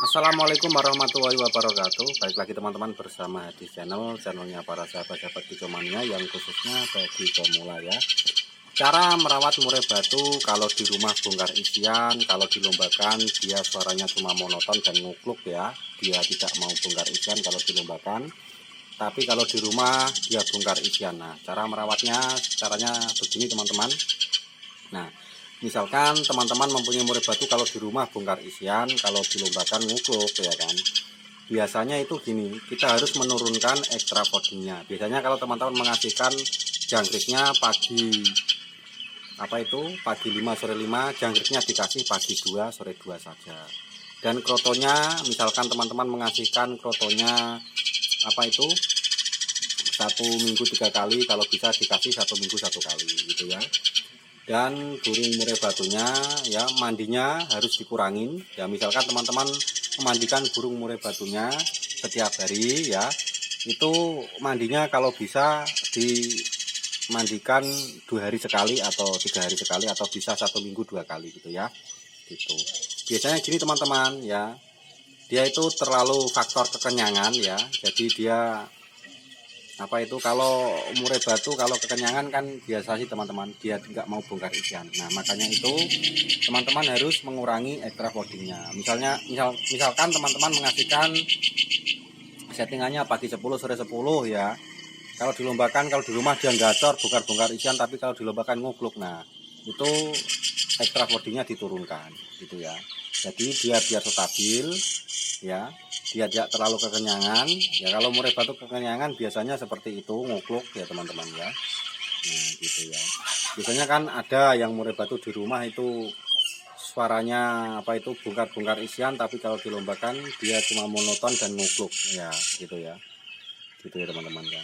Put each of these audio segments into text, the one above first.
Assalamualaikum warahmatullahi wabarakatuh. Baik lagi teman-teman bersama di channelnya para sahabat-sahabat Kicomania yang khususnya bagi pemula ya. Cara merawat murai batu kalau di rumah bongkar isian, kalau dilombakan dia suaranya cuma monoton dan ngukluk ya. Dia tidak mau bongkar isian kalau dilombakan. Tapi kalau di rumah dia bongkar isian. Nah, cara merawatnya caranya begini teman-teman. Nah, misalkan teman-teman mempunyai murai batu kalau di rumah bongkar isian, kalau dilombakan ngukluk ya kan. Biasanya itu gini, kita harus menurunkan ekstra foodingnya. Biasanya kalau teman-teman mengasihkan jangkriknya pagi pagi 5 sore 5, jangkriknya dikasih pagi 2 sore 2 saja. Dan krotonya misalkan teman-teman mengasihkan krotonya 1 minggu 3 kali, kalau bisa dikasih 1 minggu 1 kali gitu ya. Dan burung murai batunya ya mandinya harus dikurangin ya. Misalkan teman-teman memandikan burung murai batunya setiap hari ya, itu mandinya kalau bisa dimandikan 2 hari sekali atau 3 hari sekali, atau bisa 1 minggu 2 kali gitu ya gitu. Biasanya gini teman-teman ya, dia itu terlalu faktor kekenyangan ya, jadi dia kalau murai batu kalau kekenyangan kan biasa sih teman-teman, dia nggak mau bongkar isian. Nah makanya itu teman-teman harus mengurangi ekstra foodingnya. Misalkan teman-teman mengasihkan settingannya pagi 10 sore 10 ya. Kalau dilombakan, kalau di rumah dia gacor bongkar-bongkar isian, tapi kalau dilombakan ngukluk. Nah itu ekstra foodingnya diturunkan gitu ya. Jadi dia biar stabil ya, dia tidak terlalu kekenyangan ya. Kalau murai batu kekenyangan biasanya seperti itu, ngukluk ya teman-teman ya. Nah gitu ya, biasanya kan ada yang murai batu di rumah itu suaranya bongkar-bongkar isian, tapi kalau dilombakan dia cuma monoton dan ngukluk ya gitu ya, gitu ya teman-teman ya.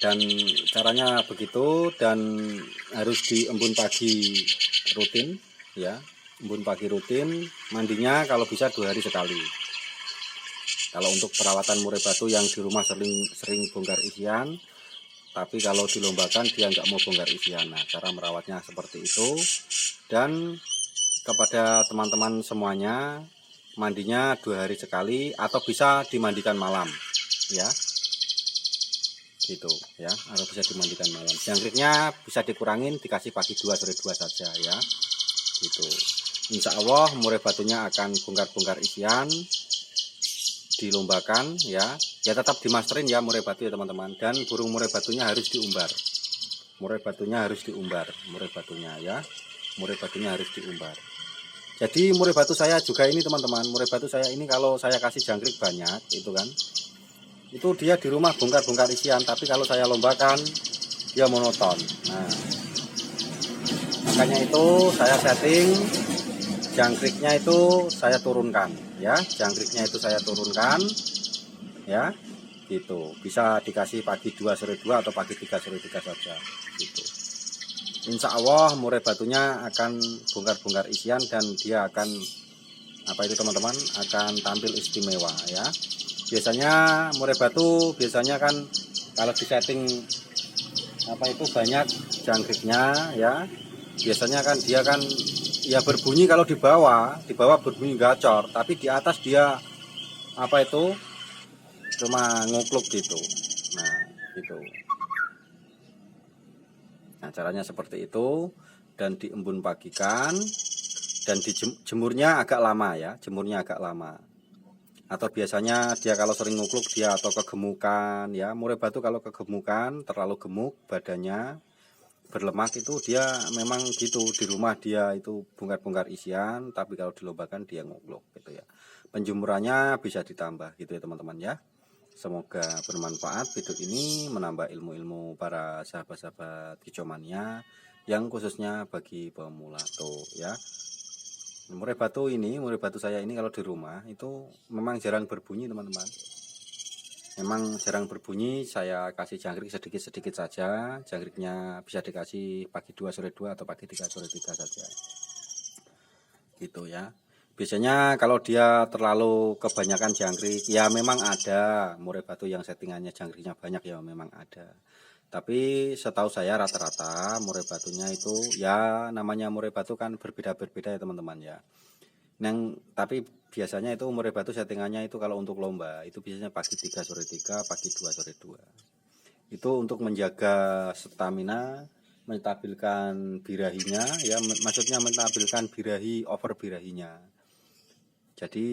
Dan caranya begitu, dan harus diembun pagi rutin ya, embun pagi rutin, mandinya kalau bisa 2 hari sekali. Kalau untuk perawatan murai batu yang di rumah sering bongkar isian, tapi kalau dilombakan dia nggak mau bongkar isian. Nah, cara merawatnya seperti itu. Dan kepada teman-teman semuanya, mandinya 2 hari sekali atau bisa dimandikan malam ya, gitu ya, atau bisa dimandikan malam. Jangkriknya bisa dikurangin, dikasih pagi 2 sore 2 saja ya, gitu. Insya Allah murai batunya akan bongkar-bongkar isian dilombakan ya. Ya tetap dimasterin ya murai batu ya teman-teman. Dan burung murai batunya harus diumbar. Murai batunya harus diumbar, murai batunya ya. Murai batunya harus diumbar. Jadi murai batu saya juga ini teman-teman, murai batu saya ini kalau saya kasih jangkrik banyak itu kan, itu dia di rumah bongkar-bongkar isian, tapi kalau saya lombakan dia monoton. Nah, makanya itu saya setting jangkriknya itu saya turunkan ya, jangkriknya itu saya turunkan ya, gitu. Bisa dikasih pagi 2 sore 2 atau pagi 3 sore 3 saja gitu. Insya Allah murai batunya akan bongkar-bongkar isian, dan dia akan teman-teman akan tampil istimewa ya. Biasanya murai batu biasanya kan kalau di setting banyak jangkriknya ya, biasanya kan dia kan ya berbunyi, kalau di bawah berbunyi gacor, tapi di atas dia cuma ngukluk gitu. Nah gitu. Nah caranya seperti itu, dan diembun pagikan, dan dijemurnya agak lama ya, jemurnya agak lama. Atau biasanya dia kalau sering ngukluk dia atau kegemukan ya, murai batu kalau kegemukan, terlalu gemuk badannya, berlemak, itu dia memang gitu, di rumah dia itu bongkar-bongkar isian, tapi kalau dilombakan dia ngukluk gitu ya. Penjemurannya bisa ditambah gitu ya teman-teman ya. Semoga bermanfaat video ini, menambah ilmu-ilmu para sahabat-sahabat Kicomania yang khususnya bagi pemula tuh ya. Murai batu saya ini kalau di rumah itu memang jarang berbunyi teman-teman. Memang jarang berbunyi, saya kasih jangkrik sedikit-sedikit saja. Jangkriknya bisa dikasih pagi 2 sore 2 atau pagi 3 sore 3 saja. Gitu ya. Biasanya kalau dia terlalu kebanyakan jangkrik, ya memang ada murai batu yang settingannya jangkriknya banyak ya, memang ada. Tapi setahu saya rata-rata murai batunya itu ya, namanya murai batu kan berbeda-berbeda ya teman-teman ya. Tapi biasanya itu murai batu settingannya itu kalau untuk lomba itu biasanya pagi 3 sore 3, pagi 2 sore 2. Itu untuk menjaga stamina, menstabilkan birahinya ya, maksudnya menstabilkan birahi, over birahinya. Jadi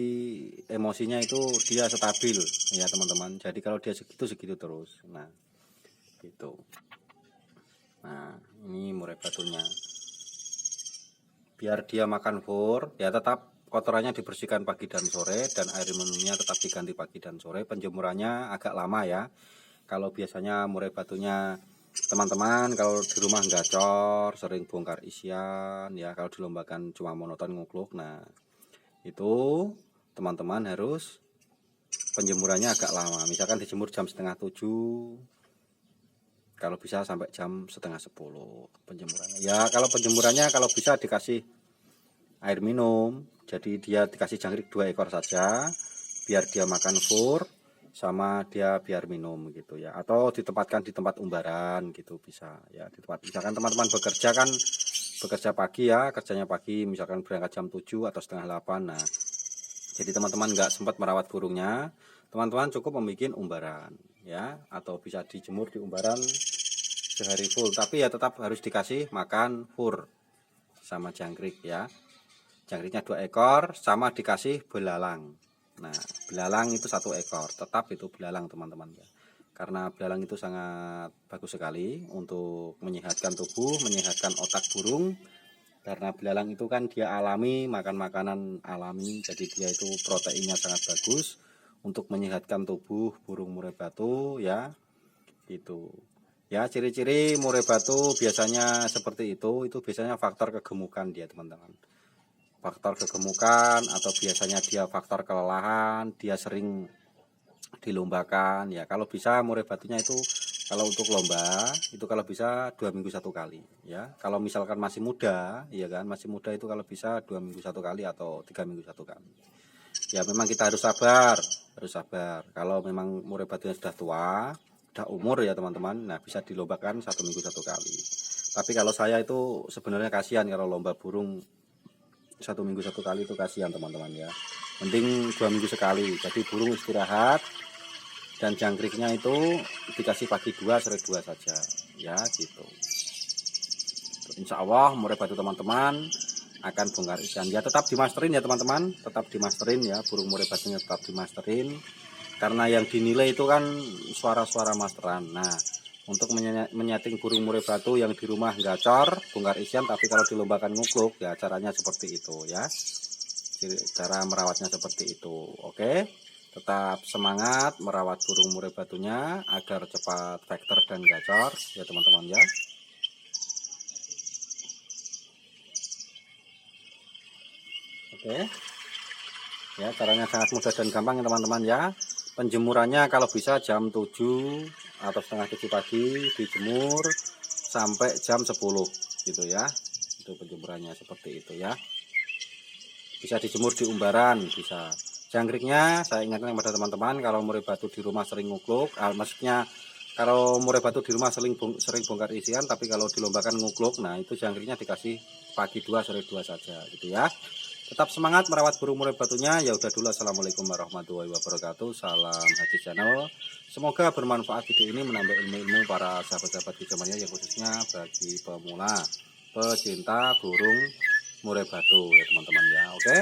emosinya itu dia stabil ya teman-teman. Jadi kalau dia segitu terus. Nah, gitu. Nah, ini murai batunya. Biar dia makan fur, ya tetap kotorannya dibersihkan pagi dan sore, dan air minumnya tetap diganti pagi dan sore. Penjemurannya agak lama ya. Kalau biasanya murai batunya teman-teman kalau di rumah gacor, sering bongkar isian ya, kalau dilombakan cuma monoton ngukluk. Nah, itu teman-teman harus penjemurannya agak lama. Misalkan dijemur jam setengah 7, kalau bisa sampai jam setengah 10 penjemurannya. Ya kalau penjemurannya kalau bisa dikasih air minum, jadi dia dikasih jangkrik 2 ekor saja, biar dia makan fur, sama dia biar minum gitu ya. Atau ditempatkan di tempat umbaran gitu bisa ya. Di tempat, misalkan teman-teman bekerja pagi ya, kerjanya pagi, misalkan berangkat jam 7 atau setengah 8. Nah, jadi teman-teman nggak sempat merawat burungnya, teman-teman cukup membuat umbaran ya, atau bisa dijemur di umbaran sehari full, tapi ya tetap harus dikasih makan fur sama jangkrik ya. Jangkriknya 2 ekor sama dikasih belalang. Nah, belalang itu 1 ekor, tetap itu belalang teman-teman ya. Karena belalang itu sangat bagus sekali untuk menyehatkan tubuh, menyehatkan otak burung. Karena belalang itu kan dia alami, makan makanan alami, jadi dia itu proteinnya sangat bagus untuk menyehatkan tubuh burung murai batu ya. Gitu. Ya, ciri-ciri murai batu biasanya seperti itu biasanya faktor kegemukan dia teman-teman. Faktor kegemukan atau biasanya dia faktor kelelahan, dia sering dilombakan ya. Kalau bisa murai batunya itu kalau untuk lomba itu kalau bisa 2 minggu 1 kali ya. Kalau misalkan masih muda ya kan, masih muda itu kalau bisa 2 minggu 1 kali atau 3 minggu 1 kali. Ya memang kita harus sabar. Kalau memang murai batunya sudah tua, udah umur ya teman-teman, nah bisa dilombakan 1 minggu 1 kali. Tapi kalau saya itu sebenarnya kasihan kalau lomba burung 1 minggu 1 kali, itu kasihan teman-teman ya. Mending 2 minggu sekali, jadi burung istirahat dan jangkriknya itu dikasih pagi 2 sore 2 saja ya gitu. Insya Allah murai batu teman-teman akan bongkar isian ya. Tetap dimasterin ya teman-teman, tetap dimasterin ya, burung murai batunya tetap dimasterin, karena yang dinilai itu kan suara-suara masteran. Nah, untuk menyeting burung murai batu yang di rumah gacor, bongkar isian, tapi kalau dilombakan ngukluk ya caranya seperti itu ya. Cara merawatnya seperti itu. Oke, tetap semangat merawat burung murai batunya agar cepat vektor dan gacor ya teman-teman ya. Oke ya, caranya sangat mudah dan gampang ya teman-teman ya. Penjemurannya kalau bisa jam 7 atau setengah 7 pagi dijemur sampai jam 10 gitu ya. Itu penjemurannya seperti itu ya. Bisa dijemur di umbaran, bisa. Jangkriknya saya ingatkan kepada teman-teman, kalau murai batu di rumah sering ngukluk, maksudnya kalau murai batu di rumah sering bongkar isian, tapi kalau dilombakan ngukluk, nah itu jangkriknya dikasih pagi 2 sore 2 saja gitu ya. Tetap semangat merawat burung murai batunya. Ya udah dulu, assalamualaikum warahmatullahi wabarakatuh. Salam Haji Channel. Semoga bermanfaat video ini, menambah ilmu-ilmu para sahabat-sahabat hijauannya, yang khususnya bagi pemula pecinta burung murai batu ya teman-teman ya. Oke.